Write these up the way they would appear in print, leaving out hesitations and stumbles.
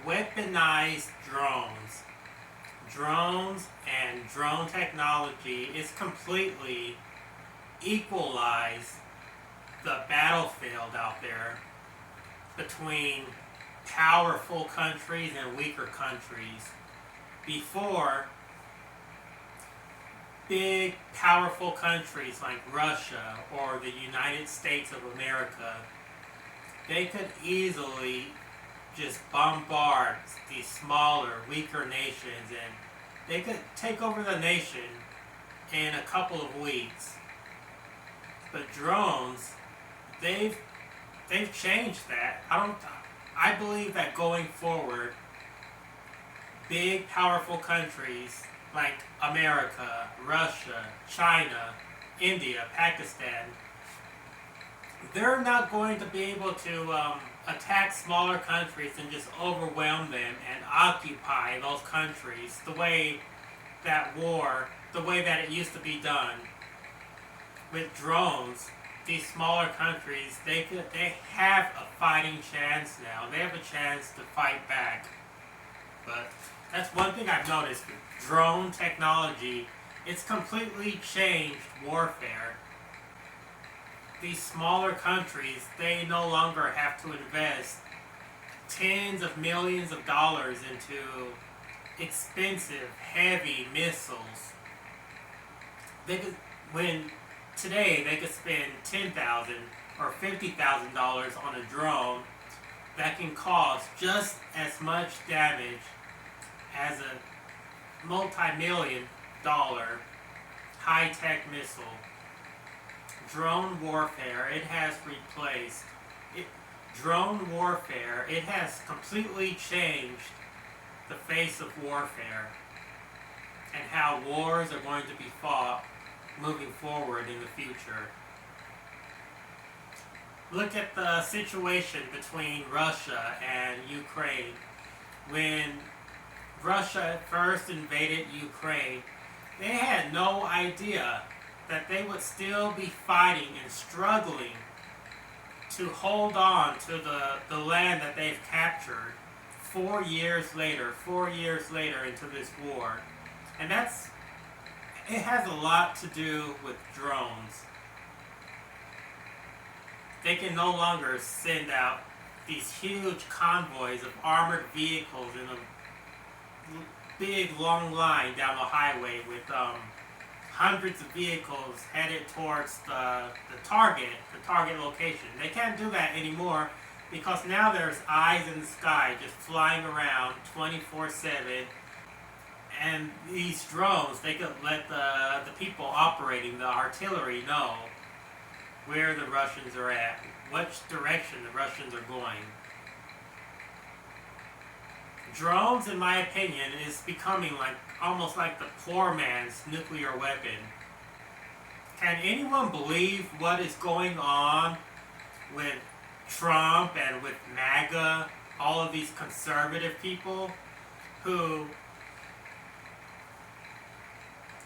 weaponized drones. Drones and drone technology is completely equalized the battlefield out there between powerful countries and weaker countries. Before, big, powerful countries like Russia or the United States of America, they could easily just bombard these smaller, weaker nations, and they could take over the nation in a couple of weeks. But drones, they've changed that. I believe that going forward, big, powerful countries like America, Russia, China, India, Pakistan, they're not going to be able to attack smaller countries and just overwhelm them and occupy those countries the way that it used to be done. With drones, these smaller countries, they have a fighting chance now. They have a chance to fight back. But that's one thing I've noticed with drone technology. It's completely changed warfare. These smaller countries, they no longer have to invest tens of millions of dollars into expensive, heavy missiles. Today they could spend $10,000 or $50,000 on a drone that can cause just as much damage as a multi-million dollar high-tech missile. Drone warfare, it has completely changed the face of warfare and how wars are going to be fought moving forward in the future. Look at the situation between Russia and Ukraine. When Russia first invaded Ukraine, they had no idea that they would still be fighting and struggling to hold on to the land that they've captured 4 years later into this war. And it has a lot to do with drones. They can no longer send out these huge convoys of armored vehicles in a big long line down the highway with hundreds of vehicles headed towards the target location. They can't do that anymore because now there's eyes in the sky just flying around 24/7. And these drones, they could let the people operating the artillery know where the Russians are at, which direction the Russians are going. Drones, in my opinion, is becoming almost like the poor man's nuclear weapon. Can anyone believe what is going on with Trump and with MAGA, all of these conservative people who,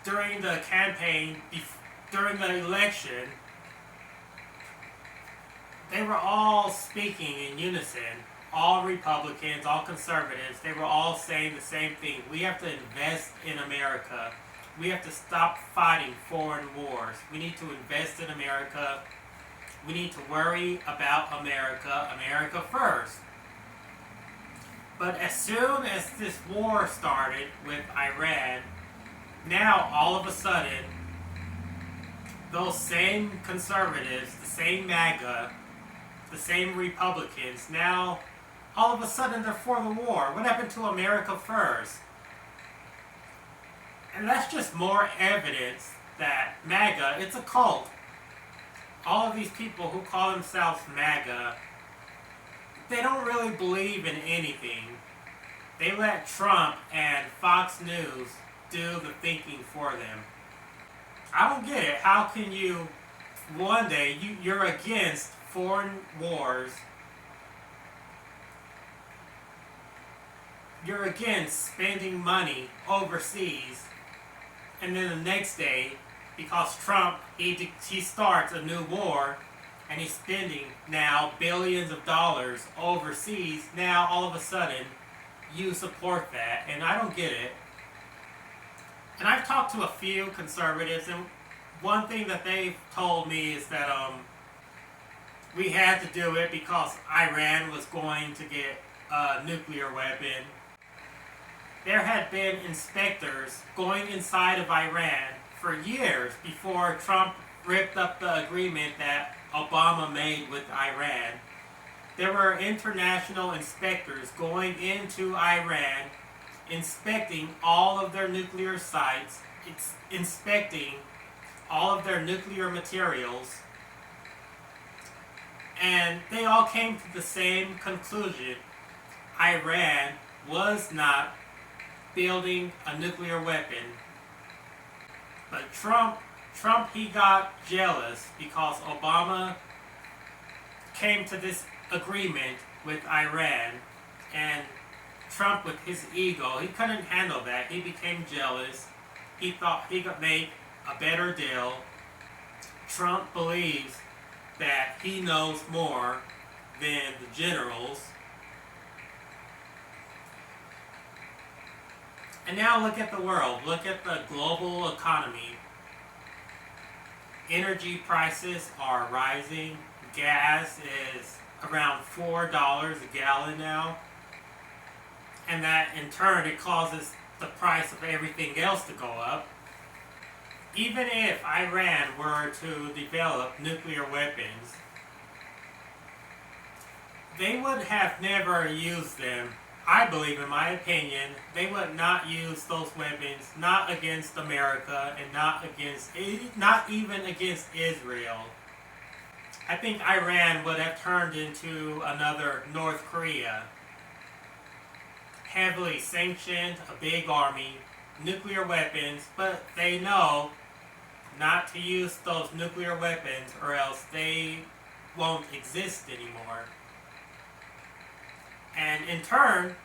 during the campaign, during the election, they were all speaking in unison. All Republicans, all conservatives, they were all saying the same thing. We have to invest in America. We have to stop fighting foreign wars. We need to invest in America. We need to worry about America, America first. But as soon as this war started with Iran, now all of a sudden, those same conservatives, the same MAGA, the same Republicans, now all of a sudden they're for the war. What happened to America first? And that's just more evidence that MAGA, it's a cult. All of these people who call themselves MAGA, they don't really believe in anything. They let Trump and Fox News do the thinking for them. I don't get it. How can you, one day, you're against foreign wars, you're against spending money overseas, and then the next day, because Trump, he starts a new war, and he's spending now billions of dollars overseas, now all of a sudden, you support that, and I don't get it. And I've talked to a few conservatives, and one thing that they've told me is that we had to do it because Iran was going to get a nuclear weapon. There had been inspectors going inside of Iran for years before Trump ripped up the agreement that Obama made with Iran. There were international inspectors going into Iran, inspecting all of their nuclear sites, inspecting all of their nuclear materials, and they all came to the same conclusion. Iran was not building a nuclear weapon. But Trump, he got jealous because Obama came to this agreement with Iran, and Trump, with his ego, he couldn't handle that. He became jealous. He thought he could make a better deal. Trump believes that he knows more than the generals. And now look at the world. Look at the global economy. Energy prices are rising. Gas is around $4 a gallon now. And that in turn, it causes the price of everything else to go up. Even if Iran were to develop nuclear weapons, they would have never used them. I believe, in my opinion, they would not use those weapons, not against America, and not even against Israel. I think Iran would have turned into another North Korea. Heavily sanctioned, a big army, nuclear weapons, but they know not to use those nuclear weapons or else they won't exist anymore. And in turn,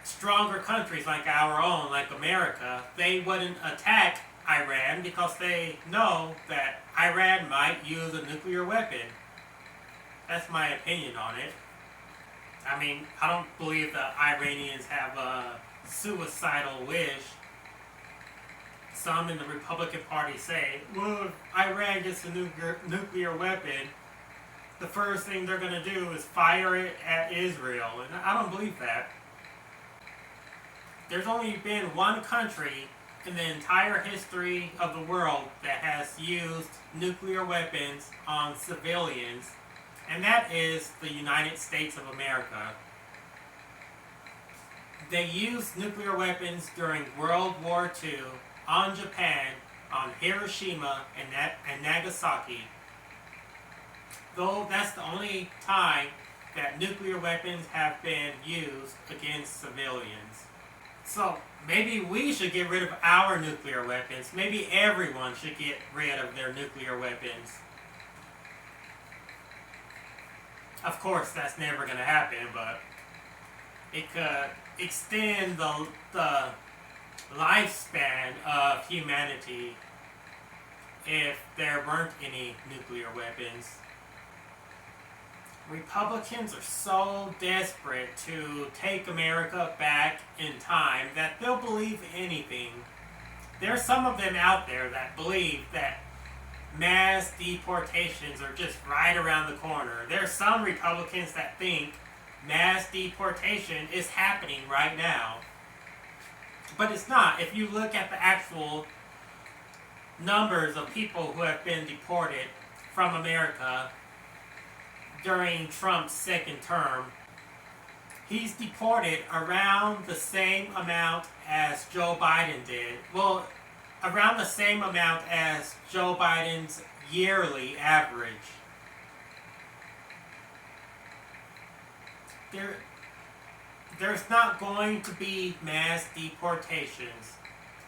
stronger countries like our own, like America, they wouldn't attack Iran because they know that Iran might use a nuclear weapon. That's my opinion on it. I mean, I don't believe the Iranians have a suicidal wish. Some in the Republican Party say, well, if Iran gets a nuclear weapon, the first thing they're going to do is fire it at Israel. And I don't believe that. There's only been one country in the entire history of the world that has used nuclear weapons on civilians, and that is the United States of America. They used nuclear weapons during World War II on Japan, on Hiroshima and Nagasaki. Though that's the only time that nuclear weapons have been used against civilians. So maybe we should get rid of our nuclear weapons. Maybe everyone should get rid of their nuclear weapons. Of course, that's never going to happen, but it could extend the lifespan of humanity if there weren't any nuclear weapons. Republicans are so desperate to take America back in time that they'll believe anything. There's some of them out there that believe that mass deportations are just right around the corner. There's some Republicans that think mass deportation is happening right now. But it's not. If you look at the actual numbers of people who have been deported from America during Trump's second term, he's deported around the same amount as Joe Biden did. Well, around the same amount as Joe Biden's yearly average. There's not going to be mass deportations.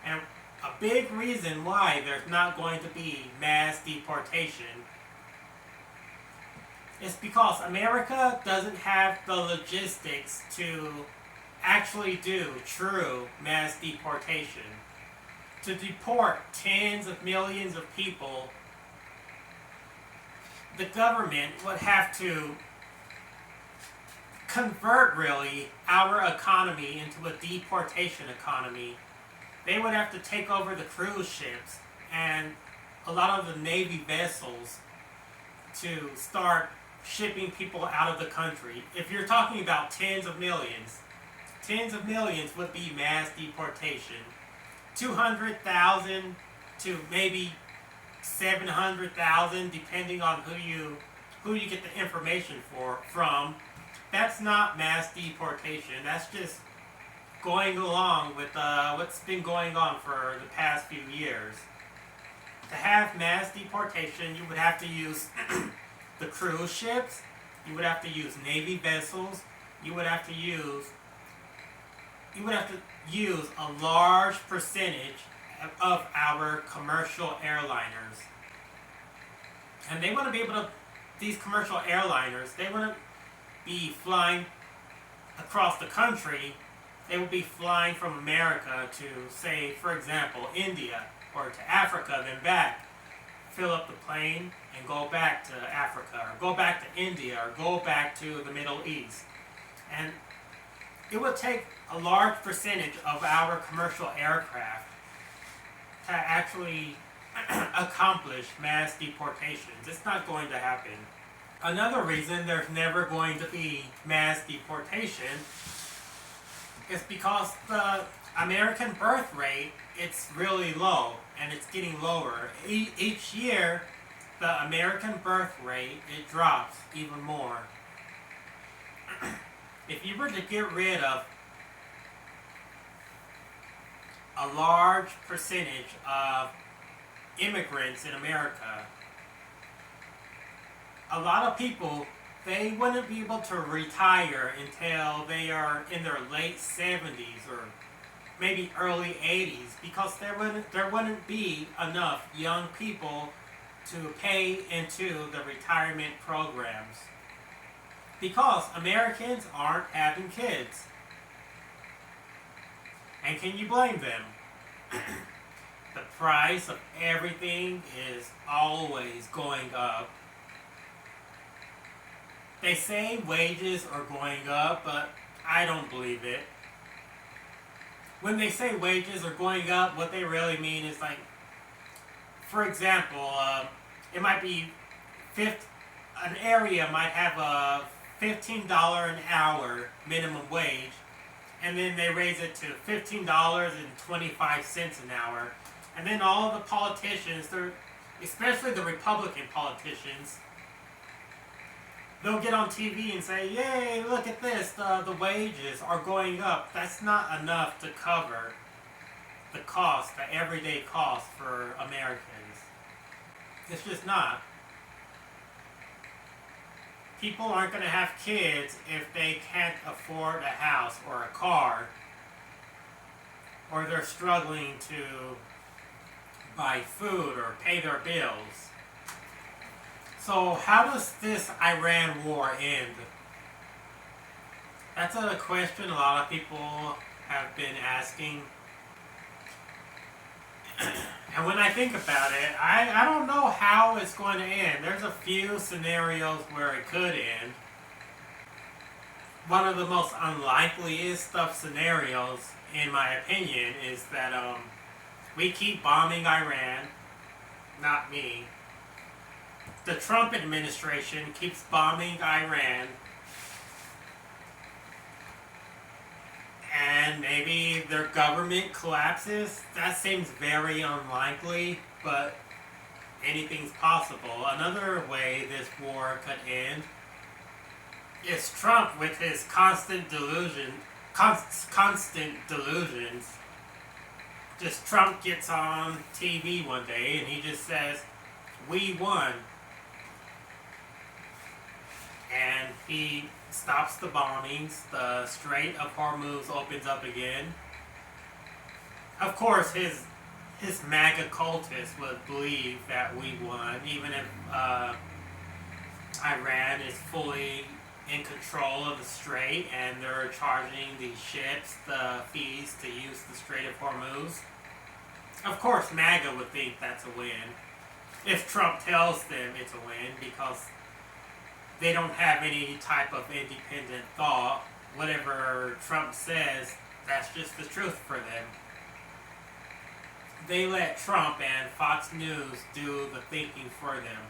And a big reason why there's not going to be mass deportation is because America doesn't have the logistics to actually do true mass deportation. To deport tens of millions of people, the government would have to convert really our economy into a deportation economy, they would have to take over the cruise ships and a lot of the Navy vessels to start shipping people out of the country. If you're talking about tens of millions would be mass deportation. 200,000 to maybe 700,000, depending on who you get the information from. That's not mass deportation. That's just going along with what's been going on for the past few years. To have mass deportation, you would have to use the cruise ships, you would have to use Navy vessels, you would have to use a large percentage of our commercial airliners. And they want to be able to, these commercial airliners, they want to be flying across the country. They will be flying from America to, say, for example, India, or to Africa, then back, fill up the plane, and go back to Africa, or go back to India, or go back to the Middle East. And it would take a large percentage of our commercial aircraft to actually accomplish mass deportations. It's not going to happen. Another reason there's never going to be mass deportation is because the American birth rate, it's really low, and it's getting lower. Each year, the American birth rate, it drops even more. If you were to get rid of a large percentage of immigrants in America, a lot of people, they wouldn't be able to retire until they are in their late 70s or maybe early 80s, because there wouldn't be enough young people to pay into the retirement programs, because Americans aren't having kids. And can you blame them? The price of everything is always going up. They say wages are going up, but I don't believe it. When they say wages are going up, what they really mean is, like, for example, it might be an area might have a $15 an hour minimum wage, and then they raise it to $15.25 an hour, and then all the politicians, especially the Republican politicians, they'll get on TV and say, "Yay, look at this, the wages are going up." That's not enough to cover the cost, the everyday cost for Americans. It's just not. People aren't going to have kids if they can't afford a house or a car, or they're struggling to buy food or pay their bills. So how does this Iran war end? That's a question a lot of people have been asking. And when I think about it, I don't know how it's going to end. There's a few scenarios where it could end. One of the most unlikeliest of scenarios, in my opinion, is that we keep bombing Iran. Not me. The Trump administration keeps bombing Iran, and maybe their government collapses. That seems very unlikely, but anything's possible. Another way this war could end is Trump with his constant delusions. Just Trump gets on TV one day and he just says, "We won." And he stops the bombings, the Strait of Hormuz opens up again. Of course, his MAGA cultists would believe that we won, even if Iran is fully in control of the Strait and they're charging the ships the fees to use the Strait of Hormuz. Of course, MAGA would think that's a win, if Trump tells them it's a win, because they don't have any type of independent thought. Whatever Trump says, that's just the truth for them. They let Trump and Fox News do the thinking for them.